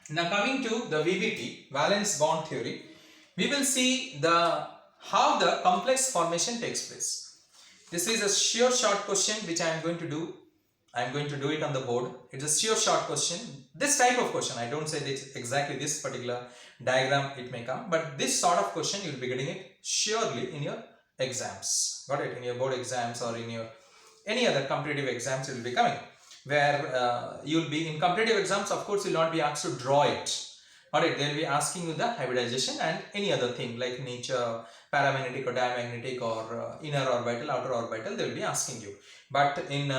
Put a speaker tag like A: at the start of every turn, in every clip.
A: Now coming to the VBT, valence bond theory, we will see how the complex formation takes place. This is a sure short question which I am going to do. I am going to do it on the board. It's a sure short question. This type of question, I don't say this exactly this particular diagram it may come, but this sort of question you will be getting it surely in your exams. Got it? In your board exams or in your any other competitive exams, it will be coming. Where you'll be in competitive exams, of course, you'll not be asked to draw it. Alright, they'll be asking you the hybridization and any other thing like nature, paramagnetic or diamagnetic or inner orbital, outer orbital, they'll be asking you. But in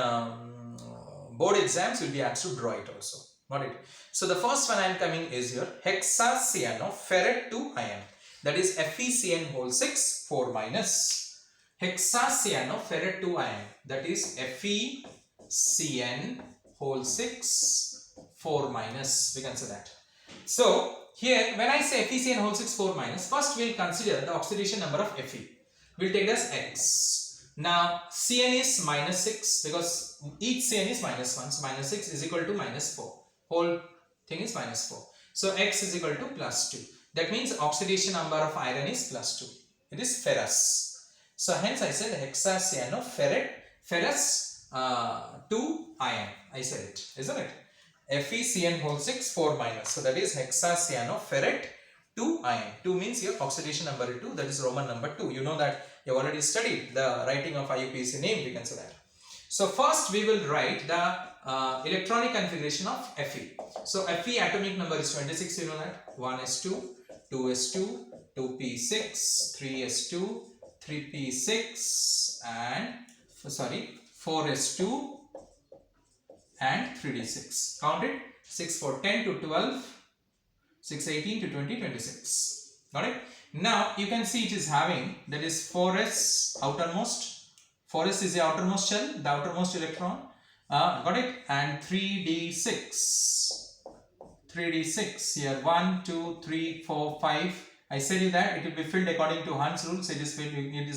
A: board exams, you'll be asked to draw it also. Got it? So the first one I am coming is your hexacyanoferrate ion. That is FeCN whole 6 4 minus. Hexacyanoferrate ion. That is FeCN whole 6 4 minus. We can say that. So here when I say FeCN whole 6 4 minus, first we'll consider the oxidation number of Fe. We'll take it as X. Now Cn is minus 6 because each Cn is minus 1. So minus 6 is equal to minus 4. Whole thing is minus 4. So X is equal to plus 2. That means oxidation number of iron is plus 2. It is ferrous. So hence I said hexacyanoferrate ferrous 2 ion. I said it, isn't it? FeCN whole 6 4 minus. So that is hexacyanoferrate 2 ion. 2 means your oxidation number 2, that is Roman number 2. You know that you have already studied the writing of IUPAC name, we can say that. So first we will write the electronic configuration of Fe. So Fe atomic number is 26, you know that. 1s2, 2s2, 2p6, 3s2, 3p6 and 4s2 and 3d6. Count it. 6 4 10 to 12, 6 18 to 20 26. Got it? Now you can see it is having, that is 4s outermost. 4s is the outermost shell, the outermost electron. Got it? And 3d6. 3d6 here 1 2 3 4 5. I said you that it will be filled according to Hund's rule. So it is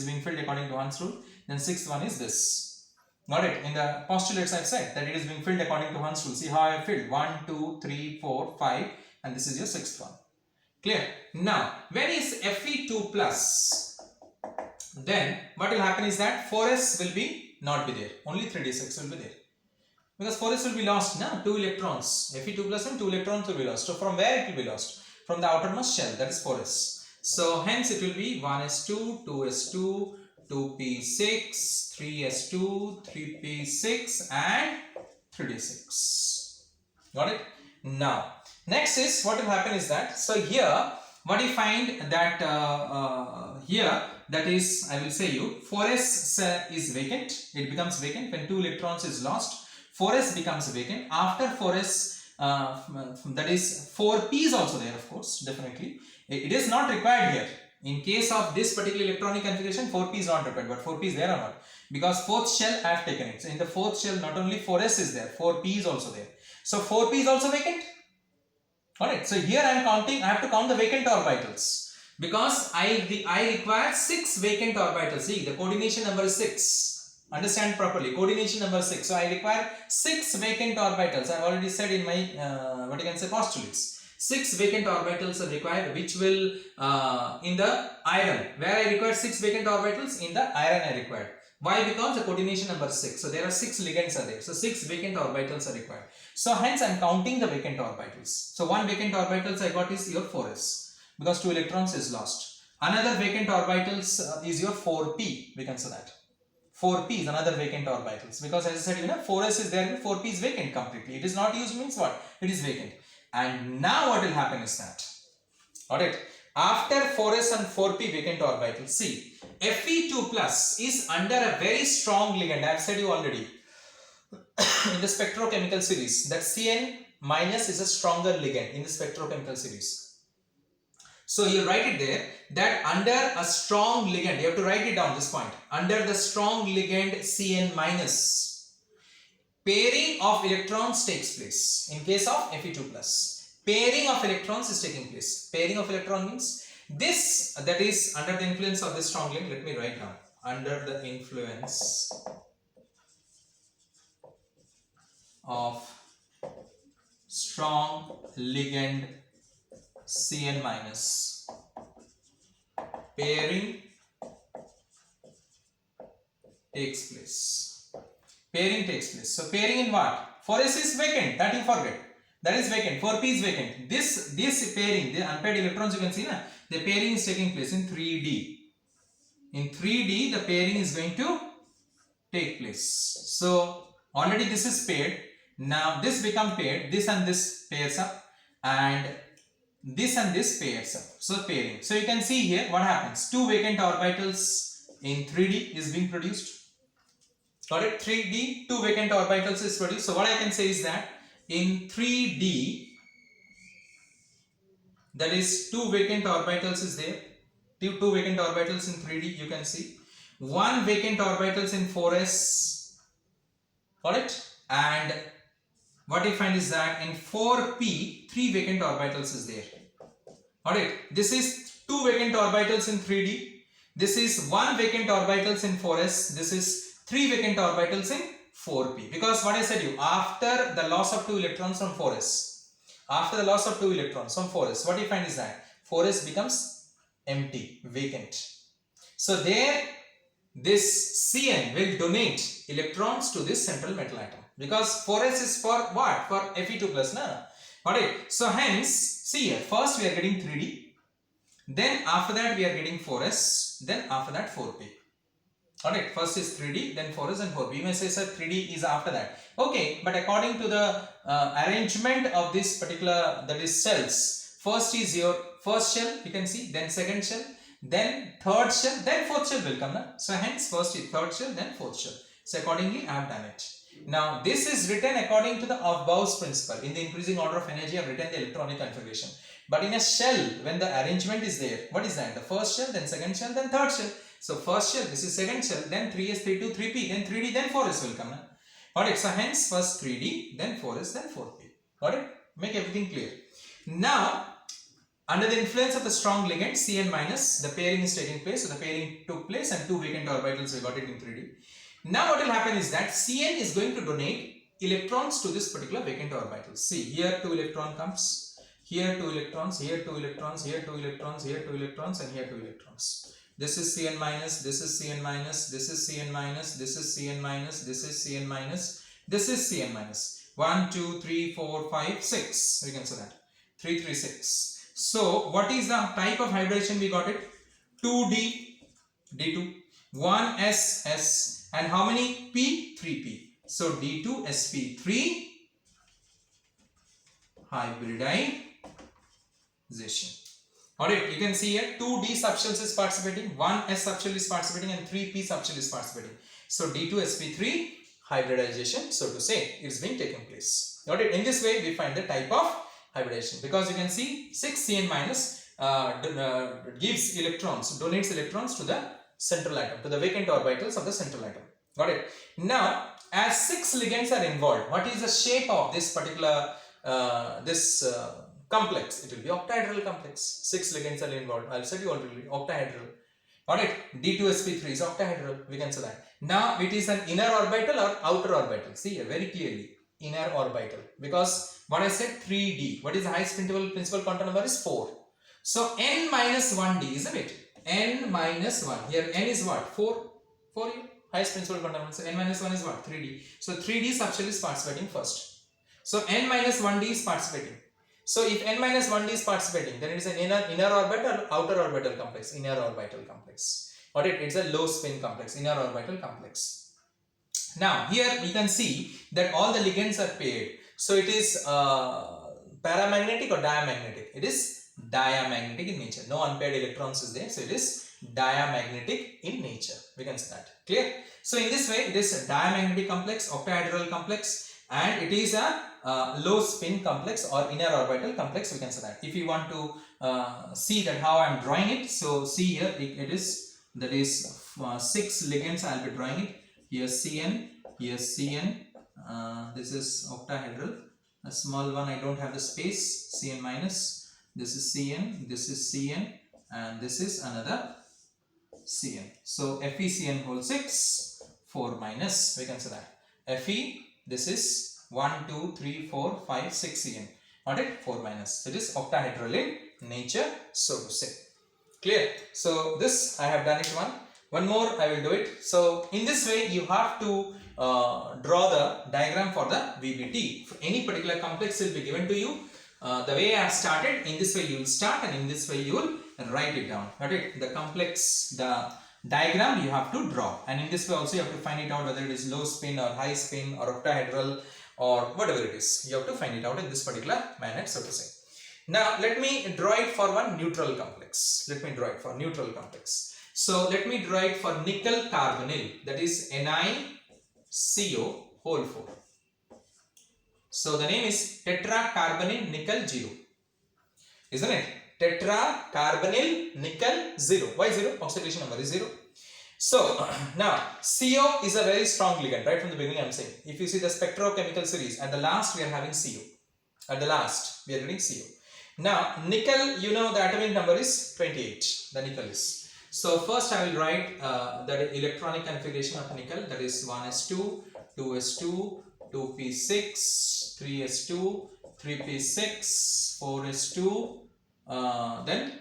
A: being filled according to Hund's rule. Then sixth one is this. Got it? In the postulates I have said that it is being filled according to Hund's rule. See how I have filled 1 2 3 4 5 and this is your sixth one. Clear? Now when is Fe2 plus, then what will happen is that 4s will be not be there, only 3d6 will be there because 4s will be lost now, 2 electrons. Fe2 plus and 2 electrons will be lost. So from where it will be lost? From the outermost shell, that is 4s. So hence it will be 1s2, 2s2, 2p6, 3s2, 3p6 and 3d6. Got it? Now next is what will happen is that, so here what you find that here, that is I will say you 4s is vacant. It becomes vacant when 2 electrons is lost. 4s becomes vacant. After 4s that is 4p is also there, of course, definitely. It is not required here. In case of this particular electronic configuration, 4p is not required, but 4p is there or not? Because fourth shell I have taken it. So in the fourth shell, not only 4s is there, 4p is also there. So 4p is also vacant. Alright, so here I am counting, I have to count the vacant orbitals. Because I require 6 vacant orbitals. See, the coordination number is 6. Understand properly, coordination number 6. So I require 6 vacant orbitals. I have already said in my what you can say postulates. 6 vacant orbitals are required, which will in the iron, where I require 6 vacant orbitals, in the iron I required. Why? Because the coordination number is 6. So there are 6 ligands are there. So 6 vacant orbitals are required. So hence I am counting the vacant orbitals. So 1 vacant orbitals I got is your 4s because 2 electrons is lost. Another vacant orbitals is your 4p. We can say that. 4p is another vacant orbitals because as I said, 4s is there, 4p is vacant completely. It is not used means what? It is vacant. And now what will happen is that, alright, after 4s and 4p vacant orbitals, see, Fe2 plus is under a very strong ligand. I have said you already in the spectrochemical series that Cn minus is a stronger ligand in the spectrochemical series. So you write it there that under a strong ligand, you have to write it down this point, under the strong ligand Cn minus, pairing of electrons takes place in case of Fe2 plus. Pairing of electrons is taking place. Pairing of electron means this, that is under the influence of this strong ligand. Let me write down. Under the influence of strong ligand Cn minus, pairing takes place. Pairing takes place. So pairing in what? 4s is vacant, that you forget. That is vacant. 4p is vacant. This pairing, the unpaired electrons, you can see, the pairing is taking place in 3d. In 3d, the pairing is going to take place. So already this is paired. Now this become paired. This and this pairs up, and this and this pairs up. So pairing. So you can see here what happens. Two vacant orbitals in 3d is being produced. Got it? 3d, two vacant orbitals is produced. So what I can say is that in 3d, that is two vacant orbitals is there. Two vacant orbitals in 3d, you can see. One vacant orbitals in 4s. Got it? And what you find is that in 4p, three vacant orbitals is there. Got it? This is two vacant orbitals in 3d. This is one vacant orbitals in 4s. This is three vacant orbitals in 4p. Because what I said you, after the loss of two electrons from 4s, after the loss of two electrons from 4s, what you find is that 4s becomes empty, vacant. So there, this Cn will donate electrons to this central metal atom. Because 4s is for what? For Fe2 plus, na? Alright. So hence, see here, first we are getting 3d, then after that we are getting 4s, then after that 4p. Alright, first is 3d, then 4s and 4p. You may say, sir, 3d is after that. Okay, but according to the arrangement of this particular, that is cells, first is your first shell, you can see, then second shell, then third shell, then fourth shell will come. Na? So hence first is third shell, then fourth shell. So accordingly I have done it. Now this is written according to the Aufbau's principle. In the increasing order of energy I have written the electronic configuration. But in a shell, when the arrangement is there, what is that? The first shell, then second shell, then third shell. So first shell, this is second shell, then 3s, 3, 2, 3p, then 3d, then 4s will come. Na? Got it? So hence first 3d, then 4s, then 4p. Got it? Make everything clear. Now, under the influence of the strong ligand Cn minus, the pairing is taking place. So the pairing took place and two vacant orbitals, we got it in 3d. Now what will happen is that Cn is going to donate electrons to this particular vacant orbital. See, here 2 electron comes, here 2 electrons, here 2 electrons, here 2 electrons, here 2 electrons, and here 2 electrons. This is Cn minus, this is Cn minus, this is Cn minus, this is Cn minus, this is Cn minus, this is Cn minus. 1, 2, 3, 4, 5, 6. We can say that. 3, 3, 6. So what is the type of hybridization we got it? 2D, D2, 1S, S, and how many P? 3P. So D2, sp3 hybridization. Alright, you can see here 2D subshells is participating, 1S subshell is participating, and 3P subshell is participating. So D2, sp3 hybridization, so to say, is being taken place. Alright, in this way we find the type of hybridization, because you can see 6 Cn minus gives electrons, donates electrons to the central atom, to the vacant orbitals of the central atom. Got it? Now, as 6 ligands are involved, what is the shape of this particular complex? It will be octahedral complex. 6 ligands are involved. I'll said you already, octahedral. Got it? D2sp3 is octahedral. We can say that. Now, it is an inner orbital or outer orbital. See here, very clearly, inner orbital. Because what I said, 3D. What is the highest principal quantum number is 4. So, n minus 1d, isn't it? N minus 1. Here, n is what? 4. 4 here. Highest principal quantum number. So, n minus 1 is what? 3d. So, 3d subshell is participating first. So, n minus 1d is participating. So, if n minus 1d is participating, then it is an inner orbital or outer orbital complex? Inner orbital complex. Or it's a low spin complex, inner orbital complex. Now, here you can see that all the ligands are paired. So, it is paramagnetic or diamagnetic? It is diamagnetic in nature. No unpaired electrons is there. So, it is diamagnetic in nature. We can say that. Clear? So, in this way, it is a diamagnetic complex, octahedral complex, and it is a low spin complex or inner orbital complex. We can say that. If you want to see that how I am drawing it, so see here, it is, that is 6 ligands I will be drawing it. Here Cn, here Cn, this is octahedral. A small one, I don't have the space, Cn minus, this is Cn, this is Cn, and this is another Cn. So FeCn whole 6, 4 minus, we can say that. Fe, this is 1, 2, 3, 4, 5, 6 Cn. Got it? 4 minus. It is octahedral in nature, so to say. Clear? So this I have done it one more I will do it. So in this way you have to draw the diagram for the VBT. For any particular complex will be given to you. The way I have started, in this way you will start, and in this way you will write it down. Got it? The complex, the diagram you have to draw, and in this way also you have to find it out whether it is low spin or high spin or octahedral or whatever it is. You have to find it out in this particular manner, so to say. Now let me draw it for one neutral complex. Let me draw it for neutral complex. So let me draw it for nickel carbonyl, that is NiCO whole 4. So the name is tetracarbonyl nickel 0, isn't it? Tetracarbonyl nickel 0. Why 0? Oxidation number is 0. So now CO is a very strong ligand. Right from the beginning I am saying, if you see the spectrochemical series, at the last we are having CO. At the last we are getting CO. Now nickel, you know the atomic number is 28. The nickel is. So first I will write the electronic configuration of nickel, that is 1s2, 2s2, 2p6, 3s2, 3p6, 4s2, then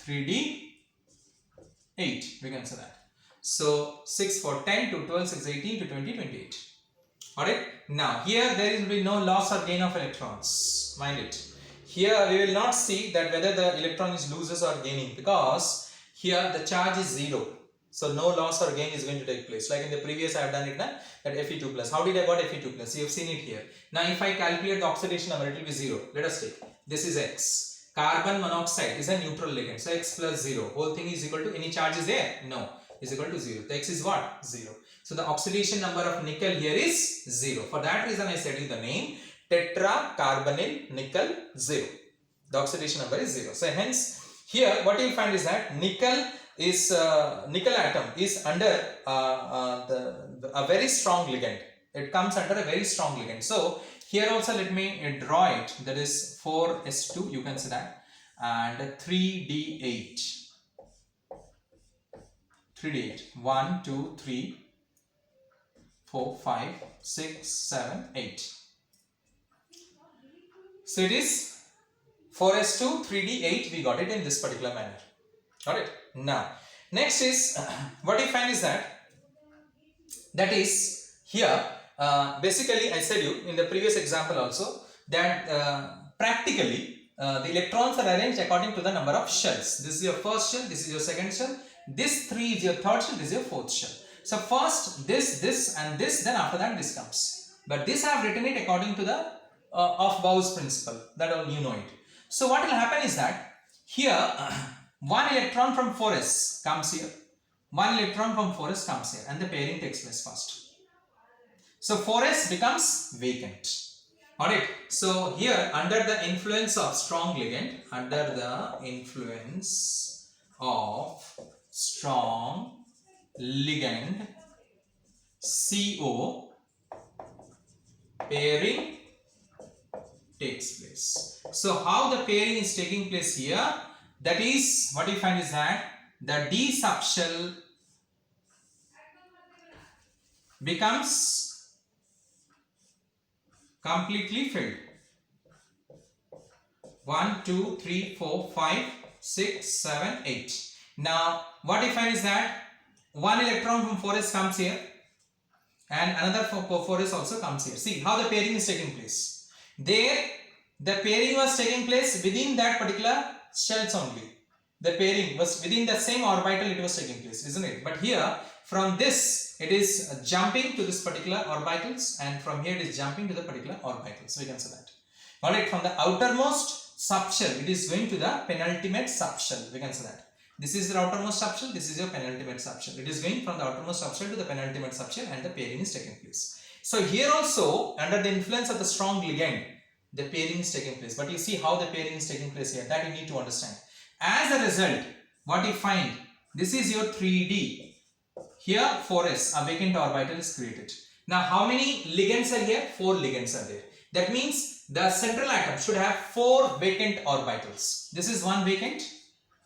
A: 3d8, we can say that. So 6 for 10 to 12, 6, 18 to 20, 28. Alright, now here there will be no loss or gain of electrons, mind it. Here we will not see that whether the electron is loses or gaining, because here the charge is 0. So no loss or gain is going to take place. Like in the previous I have done it now, that Fe2 plus. How did I got Fe2 plus? You have seen it here. Now if I calculate the oxidation number, it will be 0. Let us take. This is X. Carbon monoxide is a neutral ligand. So X plus 0. Whole thing is equal to, any charge is there? No. Is equal to 0. The X is what? 0. So the oxidation number of nickel here is 0. For that reason I said you the name tetracarbonyl nickel 0. The oxidation number is 0. So hence here what you will find is that nickel is nickel atom is under a very strong ligand. It comes under a very strong ligand. So here also let me draw it. That is 4s2, you can see that, and 3d8. 3d8. 1, 2, 3, 4, 5, 6, 7, 8. So it is 4s2, 3d8. We got it in this particular manner. Got it? Now, next is what you find is that is here basically I said you in the previous example also that practically the electrons are arranged according to the number of shells. This is your first shell, this is your second shell, this 3 is your third shell, this is your fourth shell. So first this and this, then after that this comes. But this I have written it according to the of Bow's principle, that all you know it. So what will happen is that here one electron from 4s comes here, one electron from 4s comes here, and the pairing takes place first. So 4s becomes vacant. Alright, so here under the influence of strong ligand, under the influence of strong ligand CO, pairing takes place. So how the pairing is taking place here, that is what you find is that the D subshell becomes completely filled. 1, 2, 3, 4, 5, 6, 7, 8. Now what you find is that one electron from 4s comes here and another from 4s also comes here. See how the pairing is taking place. There the pairing was taking place within that particular shells only. The pairing was within the same orbital it was taking place, isn't it? But here from this it is jumping to this particular orbitals, and from here it is jumping to the particular orbitals. So we can say that. Alright, from the outermost subshell it is going to the penultimate subshell. We can say that. This is the outermost subshell, this is your penultimate subshell. It is going from the outermost subshell to the penultimate subshell, and the pairing is taking place. So here also under the influence of the strong ligand, the pairing is taking place. But you see how the pairing is taking place here, that you need to understand. As a result, what you find, this is your 3D. Here 4s, a vacant orbital is created. Now how many ligands are here? 4 ligands are there. That means the central atom should have 4 vacant orbitals. This is one vacant.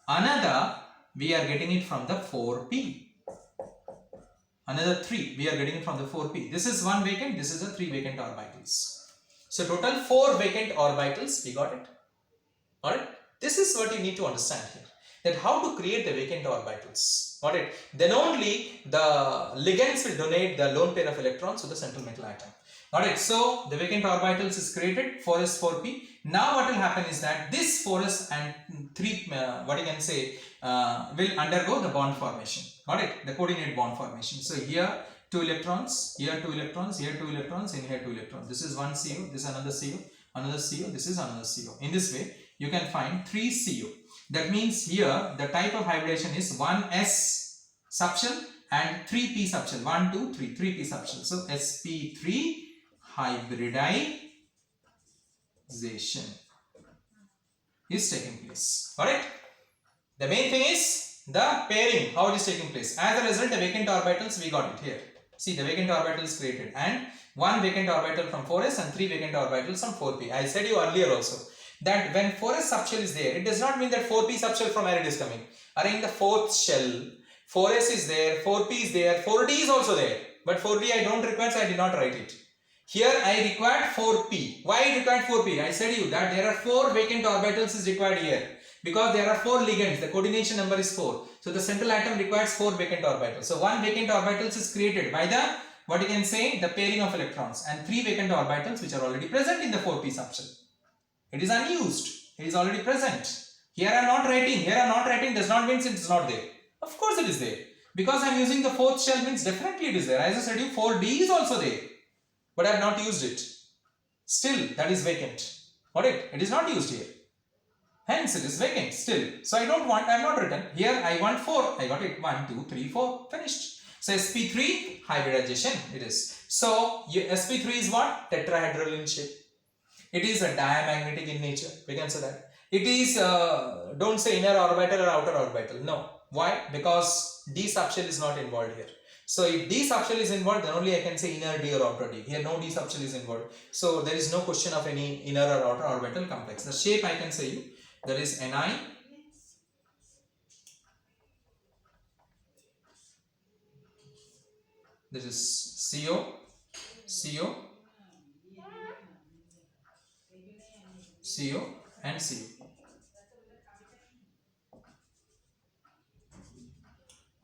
A: Another we are getting it from the 4p. another 3 we are getting from the 4p. This is 1 vacant, this is a 3 vacant orbitals. So total 4 vacant orbitals, we got it. Alright, this is what you need to understand here, that how to create the vacant orbitals. Got it? Then only the ligands will donate the lone pair of electrons to the central metal atom. Got it? So the vacant orbitals is created, 4s 4p. Now what will happen is that this 4s and 3 will undergo the bond formation. Got it? The coordinate bond formation. So here 2 electrons, here 2 electrons, here 2 electrons, and here 2 electrons. This is one CO, this is another CO, another CO, this is another CO. In this way you can find 3 CO. That means here the type of hybridization is 1s subshell and 3p subshell. 1, 2, 3, 3p subshell. So sp3 hybridization is taking place. Alright? The main thing is the pairing, how it is taking place. As a result, the vacant orbitals, we got it here. See, the vacant orbital is created, and 1 vacant orbital from 4s and 3 vacant orbitals from 4p. I said you earlier also that when 4s subshell is there, it does not mean that 4p subshell from where it is coming. Are in the 4th shell, 4s is there, 4p is there, 4d is also there. But 4d I don't require, so I did not write it. Here I required 4p. Why I required 4p? I said you that there are 4 vacant orbitals is required here. Because there are 4 ligands, the coordination number is 4. So the central atom requires 4 vacant orbitals. So 1 vacant orbitals is created by the, what you can say, the pairing of electrons, and 3 vacant orbitals which are already present in the 4p subshell. It is unused. It is already present. Here I am not writing. Here I am not writing does not mean it is not there. Of course it is there. Because I am using the 4th shell means definitely it is there. As I said you, 4d is also there. But I have not used it. Still that is vacant. Got it? It is not used here. Hence it is vacant still. So I don't want, I have not written. Here I want 4. I got it. 1, 2, 3, 4. Finished. So sp3 hybridization it is. So sp3 is what? Tetrahedral in shape. It is a diamagnetic in nature. We can say that. It is, don't say inner orbital or outer orbital. No. Why? Because d subshell is not involved here. So if d subshell is involved, then only I can say inner d or outer d. Here no d subshell is involved. So there is no question of any inner or outer orbital complex. The shape I can say you, that is Ni, this is CO, CO, CO and CO.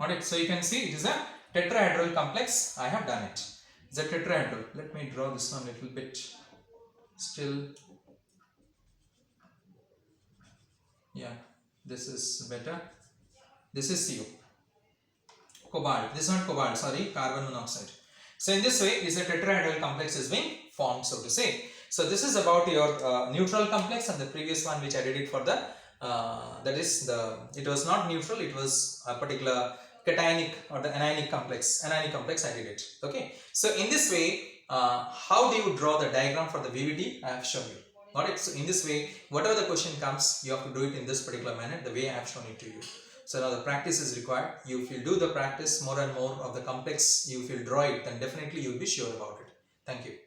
A: Alright, so you can see it is a tetrahedral complex. I have done it. It's a tetrahedral. Let me draw this one a little bit. Still, yeah, this is better. This is CO. Cobalt. This is not cobalt, sorry, carbon monoxide. So in this way, is a tetrahedral complex is being formed, so to say. So this is about your neutral complex, and the previous one which I did it for the that is the, it was not neutral, it was a particular cationic or the anionic complex. Anionic complex I did it. Okay. So in this way, how do you draw the diagram for the VVT? I have shown you. Got it? So in this way, whatever the question comes, you have to do it in this particular manner, the way I have shown it to you. So now the practice is required. If you do the practice more and more of the complex, if you draw it, then definitely you will be sure about it. Thank you.